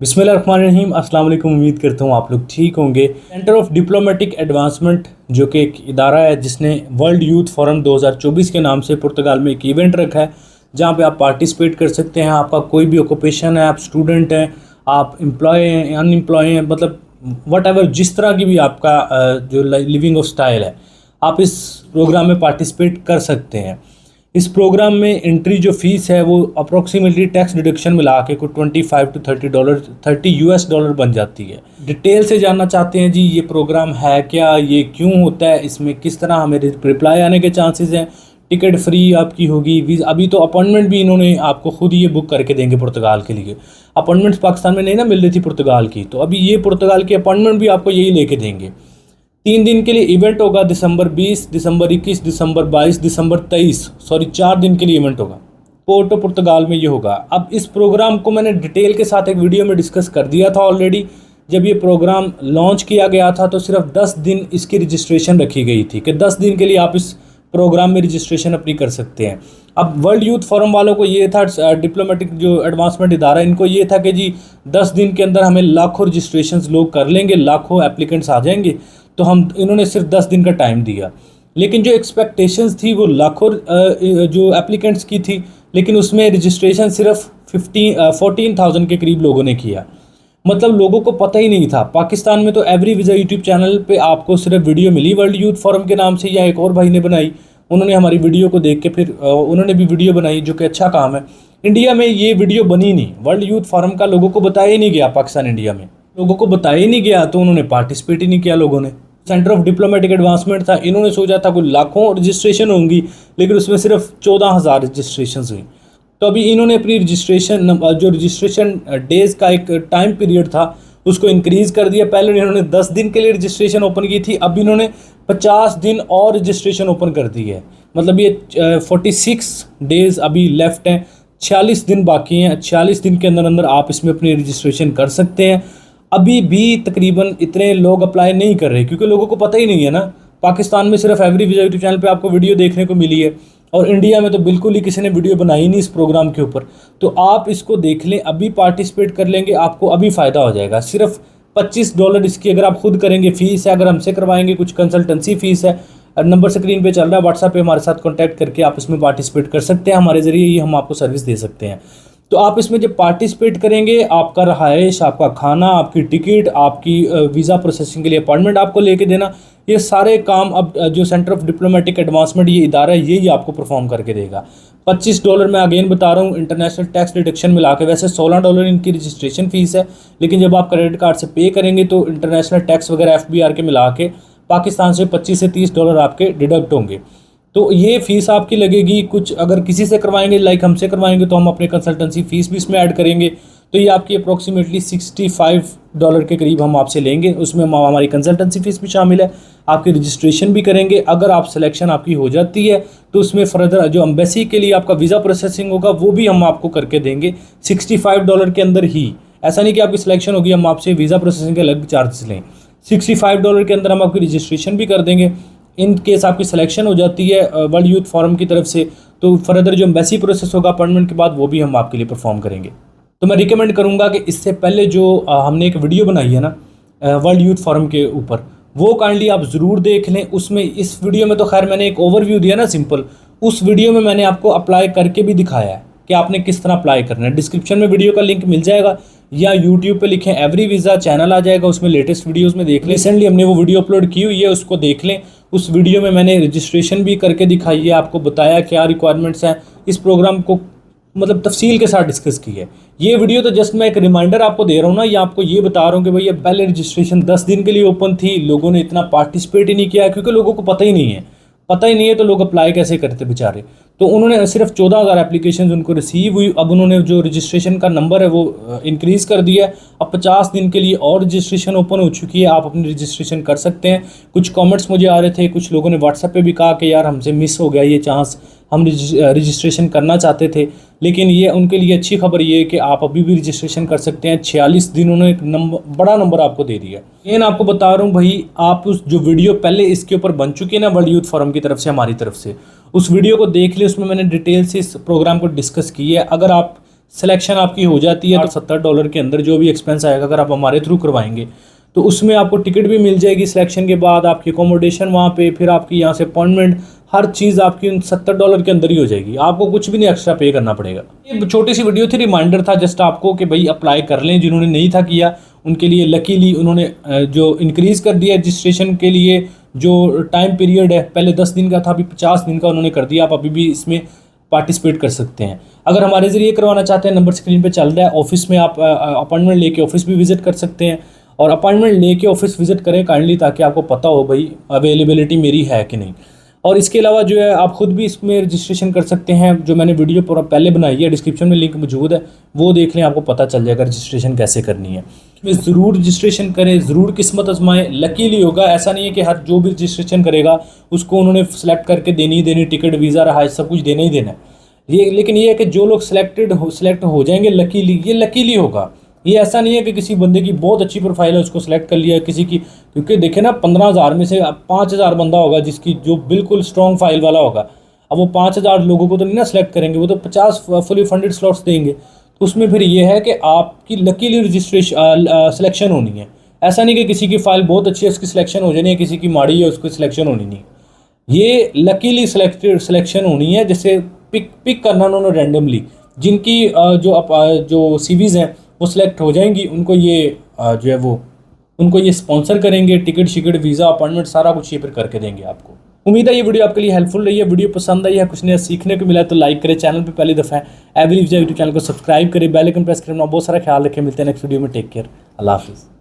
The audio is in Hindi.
बिस्मिल्लाहिर्रहमानिर्रहीम। अस्सलाम वालेकुम। उम्मीद करता हूँ आप लोग ठीक होंगे। सेंटर ऑफ डिप्लोमेटिक एडवांसमेंट जो कि एक इदारा है जिसने वर्ल्ड यूथ फोरम 2024 के नाम से पुर्तगाल में एक इवेंट रखा है जहाँ पे आप पार्टिसिपेट कर सकते हैं। आपका कोई भी ऑक्यूपेशन है, आप स्टूडेंट हैं, आप एम्प्लॉय हैं, अनएम्प्लॉय हैं, मतलब वट एवर जिस तरह की भी आपका जो लिविंग ऑफ स्टाइल है, आप इस प्रोग्राम में पार्टिसिपेट कर सकते हैं। इस प्रोग्राम में एंट्री जो फ़ीस है वो अप्रोक्सीमेटली टैक्स डिडक्शन मिला के कुछ $25 to $30 बन जाती है। डिटेल से जानना चाहते हैं जी ये प्रोग्राम है क्या, ये क्यों होता है, इसमें किस तरह हमें रिप्लाई आने के चांसेस हैं, टिकट फ्री आपकी होगी, अभी तो अपॉइंटमेंट भी इन्होंने आपको खुद ये बुक करके देंगे पुर्तगाल के लिए। अपॉइंटमेंट्स पाकिस्तान में नहीं ना मिल रही थी पुर्तगाल की, तो अभी ये पुर्तगाल की अपॉइंटमेंट भी आपको यही लेके देंगे। 3 दिन के लिए इवेंट होगा, दिसंबर 20, दिसंबर 21, दिसंबर 22, दिसंबर 23, 4 दिन के लिए इवेंट होगा। पोर्टो पुर्तगाल में ये होगा। अब इस प्रोग्राम को मैंने डिटेल के साथ एक वीडियो में डिस्कस कर दिया था ऑलरेडी। जब ये प्रोग्राम लॉन्च किया गया था तो सिर्फ 10 दिन इसकी रजिस्ट्रेशन रखी गई थी कि 10 दिन के लिए आप इस प्रोग्राम में रजिस्ट्रेशन अपनी कर सकते हैं। अब वर्ल्ड यूथ फोरम वालों को ये था, डिप्लोमेटिक जो एडवांसमेंट इदारा, इनको ये था कि जी 10 दिन के अंदर हमें लाखों रजिस्ट्रेशंस लोग कर लेंगे, लाखों एप्लीकेंट्स आ जाएंगे, तो हम इन्होंने सिर्फ 10 दिन का टाइम दिया। लेकिन जो एक्सपेक्टेशंस थी वो लाखों जो एप्लीकेंट्स की थी, लेकिन उसमें रजिस्ट्रेशन सिर्फ 14,000 के करीब लोगों ने किया। मतलब लोगों को पता ही नहीं था। पाकिस्तान में तो एवरी वीज़ा यूट्यूब चैनल पे आपको सिर्फ वीडियो मिली वर्ल्ड यूथ फोरम के नाम से, या एक और भाई ने बनाई, उन्होंने हमारी वीडियो को देख के फिर उन्होंने भी वीडियो बनाई, जो कि अच्छा काम है। इंडिया में ये वीडियो बनी नहीं, वर्ल्ड यूथ फोरम का लोगों को बताया ही नहीं गया। पाकिस्तान इंडिया में लोगों को बताया ही नहीं गया, तो उन्होंने पार्टिसिपेट ही नहीं किया लोगों ने। सेंटर ऑफ डिप्लोमेटिक एडवांसमेंट था, इन्होंने सोचा था कोई लाखों रजिस्ट्रेशन होंगी, लेकिन उसमें सिर्फ 14,000 रजिस्ट्रेशन हुई। तो अभी इन्होंने अपनी रजिस्ट्रेशन जो रजिस्ट्रेशन डेज़ का एक टाइम पीरियड था उसको इंक्रीज़ कर दिया। पहले इन्होंने 10 दिन के लिए रजिस्ट्रेशन ओपन की थी, अब इन्होंने 50 दिन और रजिस्ट्रेशन ओपन कर दी है। मतलब ये 46 डेज़ अभी लेफ़्ट हैं, 46 दिन बाकी हैं। 46 दिन के अंदर अंदर आप इसमें अपनी रजिस्ट्रेशन कर सकते हैं। अभी भी तकरीबन इतने लोग अप्लाई नहीं कर रहे क्योंकि लोगों को पता ही नहीं है ना। पाकिस्तान में सिर्फ एवरी वीज़ा यूट्यूब चैनल पे आपको वीडियो देखने को मिली है, और इंडिया में तो बिल्कुल ही किसी ने वीडियो बनाई नहीं इस प्रोग्राम के ऊपर। तो आप इसको देख लें, अभी पार्टिसिपेट कर लेंगे, आपको अभी फ़ायदा हो जाएगा। सिर्फ $25 इसकी अगर आप खुद करेंगे फ़ीस है, अगर हमसे करवाएंगे कुछ कंसल्टेंसी फ़ीस है। नंबर स्क्रीन पे चल रहा है, व्हाट्सएप पे हमारे साथ कॉन्टैक्ट करके आप इसमें पार्टिसिपेट कर सकते हैं। हमारे ज़रिए ही हम आपको सर्विस दे सकते हैं। तो आप इसमें जब पार्टिसिपेट करेंगे, आपका रहायश, आपका खाना, आपकी टिकट, आपकी वीज़ा प्रोसेसिंग के लिए अपॉइंटमेंट आपको लेके देना, ये सारे काम अब जो सेंटर ऑफ डिप्लोमेटिक एडवांसमेंट ये इदारा है यही आपको परफॉर्म करके देगा। $25 मैं अगेन बता रहा हूँ, इंटरनेशनल टैक्स डिडक्शन मिला के। वैसे $16 इनकी रजिस्ट्रेशन फ़ीस है, लेकिन जब आप क्रेडिट कार्ड से पे करेंगे तो इंटरनेशनल टैक्स वगैरह FBR के मिला के पाकिस्तान से $25 से $30 आपके डिडक्ट होंगे। तो ये फ़ीस आपकी लगेगी कुछ, अगर किसी से करवाएंगे लाइक हमसे करवाएंगे तो हम अपने कंसल्टेंसी फ़ीस भी इसमें ऐड करेंगे, तो ये आपकी अप्रोक्सीमेटली $65 के करीब हम आपसे लेंगे। उसमें हमारी कंसल्टेंसी फ़ीस भी शामिल है, आपकी रजिस्ट्रेशन भी करेंगे। अगर आप सिलेक्शन आपकी हो जाती है तो उसमें फर्दर जो एम्बेसी के लिए आपका वीज़ा प्रोसेसिंग होगा वो भी हम आपको करके देंगे $65 के अंदर ही। ऐसा नहीं कि आपकी सिलेक्शन होगी हम आपसे वीज़ा प्रोसेसिंग के अलग चार्जेस लें। $65 के अंदर हम आपकी रजिस्ट्रेशन भी कर देंगे। इन केस आपकी सिलेक्शन हो जाती है वर्ल्ड यूथ फोरम की तरफ से, तो फर्दर जो एम्बेसी प्रोसेस होगा अपॉइंटमेंट के बाद वो भी हम आपके लिए परफॉर्म करेंगे। तो मैं रिकमेंड करूँगा कि इससे पहले जो हमने एक वीडियो बनाई है ना वर्ल्ड यूथ फोरम के ऊपर, वो काइंडली आप ज़रूर देख लें। उसमें इस वीडियो में तो खैर मैंने एक ओवरव्यू दिया ना सिंपल, उस वीडियो में मैंने आपको अप्लाई करके भी दिखाया है कि आपने किस तरह अप्लाई करना है। डिस्क्रिप्शन में वीडियो का लिंक मिल जाएगा, या यूट्यूब पे लिखें एवरी वीज़ा चैनल आ जाएगा, उसमें लेटेस्ट वीडियोस में देख लें। रिसेंटली हमने वो वीडियो अपलोड की हुई है, उसको देख लें। उस वीडियो में मैंने रजिस्ट्रेशन भी करके दिखाई है, आपको बताया क्या रिक्वायरमेंट्स हैं, इस प्रोग्राम को मतलब तफसील के साथ डिस्कस की है। ये वीडियो तो जस्ट मैं एक रिमाइंडर आपको दे रहा हूँ ना, या आपको ये बता रहा हूँ कि भैया पहले रजिस्ट्रेशन 10 दिन के लिए ओपन थी, लोगों ने इतना पार्टिसिपेट ही नहीं किया क्योंकि लोगों को पता ही नहीं है, तो लोग अप्लाई कैसे करते बेचारे। तो उन्होंने सिर्फ 14,000 एप्लीकेशन उनको रिसीव हुई। अब उन्होंने जो रजिस्ट्रेशन का नंबर है वो इंक्रीज़ कर दिया है। अब 50 दिन के लिए और रजिस्ट्रेशन ओपन हो चुकी है, आप अपनी रजिस्ट्रेशन कर सकते हैं। कुछ कमेंट्स मुझे आ रहे थे, कुछ लोगों ने व्हाट्सएप पे भी कहा कि यार हमसे मिस हो गया ये चांस, हम रजिस्ट्रेशन करना चाहते थे। लेकिन ये उनके लिए अच्छी खबर ये है कि आप अभी भी रजिस्ट्रेशन कर सकते हैं। 46 दिन उन्होंने एक बड़ा नंबर आपको दे दिया। लेकिन आपको बता रहा हूँ भाई, आप उस जो वीडियो पहले इसके ऊपर बन चुकी है ना वर्ल्ड यूथ फोरम की तरफ से, हमारी तरफ से, उस वीडियो को देख ले। उसमें मैंने डिटेल से इस प्रोग्राम को डिस्कस की है। अगर आप सिलेक्शन आपकी हो जाती है। तो $70 के अंदर जो भी एक्सपेंस आएगा अगर आप हमारे थ्रू करवाएंगे तो उसमें आपको टिकट भी मिल जाएगी सिलेक्शन के बाद, आपकी अकोमोडेशन वहाँ पे, फिर आपकी यहाँ से अपॉइंटमेंट, हर चीज़ आपकी उन $70 के अंदर ही हो जाएगी। आपको कुछ भी नहीं एक्स्ट्रा पे करना पड़ेगा। ये छोटी सी वीडियो थी, रिमाइंडर था जस्ट आपको कि भाई अप्लाई कर लें। जिन्होंने नहीं था किया उनके लिए लकीली उन्होंने जो इंक्रीज़ कर दिया रजिस्ट्रेशन के लिए जो टाइम पीरियड है, पहले 10 दिन का था, अभी 50 दिन का उन्होंने कर दिया। आप अभी भी इसमें पार्टिसिपेट कर सकते हैं। अगर हमारे ज़रिए करवाना चाहते हैं, नंबर स्क्रीन पे चल रहा है, ऑफिस में आप अपॉइंटमेंट लेके ऑफिस भी विज़िट कर सकते हैं। और अपॉइंटमेंट लेके ऑफिस विज़िट करें काइंडली, ताकि आपको पता हो भाई अवेलेबिलिटी मेरी है कि नहीं। और इसके अलावा जो है आप ख़ुद भी इसमें रजिस्ट्रेशन कर सकते हैं। जो मैंने वीडियो पूरा पहले बनाई है, डिस्क्रिप्शन में लिंक मौजूद है, वो देख लें, आपको पता चल जाएगा रजिस्ट्रेशन कैसे करनी है। ज़रूर रजिस्ट्रेशन करें, ज़रूर किस्मत आजमाएं, लकीली होगा। ऐसा नहीं है कि हर जो भी रजिस्ट्रेशन करेगा उसको उन्होंने सेलेक्ट करके देनी ही देनी, टिकट वीज़ा रहाइश सब कुछ देना ही देना है। ये लेकिन ये है कि जो लोग सेलेक्ट हो जाएंगे लकीली, ये लकीली होगा। ये ऐसा नहीं है कि किसी बंदे की बहुत अच्छी प्रोफाइल है उसको सेलेक्ट कर लिया किसी की, क्योंकि देखें ना 15,000 में से 5,000 बंदा होगा जिसकी जो बिल्कुल स्ट्रॉन्ग फाइल वाला होगा। अब वो 5,000 लोगों को तो नहीं ना सेलेक्ट करेंगे, वो तो 50 फुली फंडेड स्लॉट्स देंगे। तो उसमें फिर ये है कि आपकी लकीली रजिस्ट्रेशन सिलेक्शन होनी है। ऐसा नहीं कि किसी की फ़ाइल बहुत अच्छी है उसकी सिलेक्शन हो जानी है, किसी की माड़ी है उसकी सिलेक्शन होनी नहीं। ये लकीली सिलेक्शन होनी है। जैसे पिक करना उन्होंने रैंडमली, जिनकी जो सीवीज़ हैं वो सिलेक्ट हो जाएंगी, उनको ये जो है वो उनको ये स्पॉन्सर करेंगे, टिकट शिकट वीज़ा अपॉइंटमेंट सारा कुछ ये फिर करके देंगे आपको। उम्मीद है ये वीडियो आपके लिए हेल्पफुल रही है। वीडियो पसंद आई है, कुछ नया सीखने को मिला तो लाइक करें, चैनल पे पहली दफ़ा है एवरी यूट्यूब चैनल को सब्सक्राइब करें, बेल आइकन प्रेस करें। बहुत सारा ख्याल रखें, मिलते हैं नेक्स्ट वीडियो में। टेक केयर, अल्लाह हाफिज़।